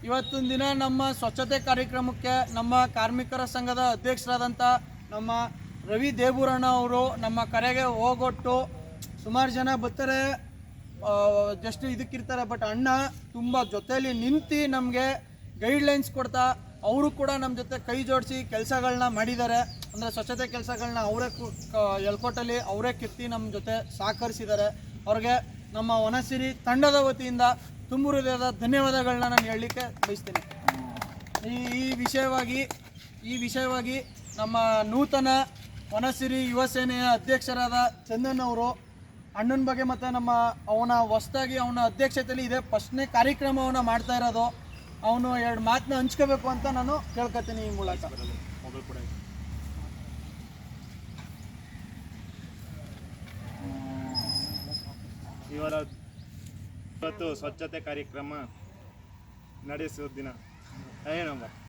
ಇವತ್ತಿನ ದಿನ ನಮ್ಮ ಸ್ವಚ್ಛತೆ ಕಾರ್ಯಕ್ರಮಕ್ಕೆ ನಮ್ಮ ಕಾರ್ಮಿಕರ ಸಂಘದ ಅಧ್ಯಕ್ಷರಾದಂಥ ನಮ್ಮ ರವಿ ದೇಬೂರಣ್ಣ ಅವರು ನಮ್ಮ ಕರೆಗೆ ಹೋಗೊಟ್ಟು ಸುಮಾರು ಜನ ಬರ್ತಾರೆ, ಜಸ್ಟ್ ಇದಕ್ಕಿರ್ತಾರೆ. ಬಟ್ ಅಣ್ಣ ತುಂಬ ಜೊತೆಯಲ್ಲಿ ನಿಂತು ನಮಗೆ ಗೈಡ್ಲೈನ್ಸ್ ಕೊಡ್ತಾ ಅವರು ಕೂಡ ನಮ್ಮ ಜೊತೆ ಕೈ ಜೋಡಿಸಿ ಕೆಲಸಗಳನ್ನ ಮಾಡಿದ್ದಾರೆ. ಅಂದರೆ ಸ್ವಚ್ಛತೆ ಕೆಲಸಗಳನ್ನ ಅವರೇ ಎಲ್ಕೋಟಲ್ಲಿ ಅವರೇ ಕಿತ್ತಿ ನಮ್ಮ ಜೊತೆ ಸಹಕರಿಸಿದ್ದಾರೆ. ಅವ್ರಿಗೆ ನಮ್ಮ ವನಸಿರಿ ತಂಡದ ವತಿಯಿಂದ ತುಂಬ ಹೃದಯದ ಧನ್ಯವಾದಗಳನ್ನ ನಾನು ಹೇಳಲಿಕ್ಕೆ ಬಯಸ್ತೀನಿ. ಈ ವಿಷಯವಾಗಿ ನಮ್ಮ ನೂತನ ವನಸಿರಿ ಯುವ ಸೇನೆಯ ಅಧ್ಯಕ್ಷರಾದ ಚಂದನ್ ಅವರು ಅಣ್ಣನ ಬಗ್ಗೆ ಮತ್ತು ಅವನ ಹೊಸದಾಗಿ ಅವನ ಅಧ್ಯಕ್ಷತೆಯಲ್ಲಿ ಇದೆ ಫಸ್ಟ್ನೇ ಕಾರ್ಯಕ್ರಮವನ್ನು ಮಾಡ್ತಾ ಇರೋದು. ಅವನು ಎರಡು ಮಾತನ್ನ ಹಂಚ್ಕೋಬೇಕು ಅಂತ ನಾನು ಕೇಳ್ಕೊತೀನಿ ಈ ಮೂಲಕ. ಇವತ್ತು ಸ್ವಚ್ಛತೆ ಕಾರ್ಯಕ್ರಮ ನಡೆಸುವ ದಿನ ಏನಮ್ಮ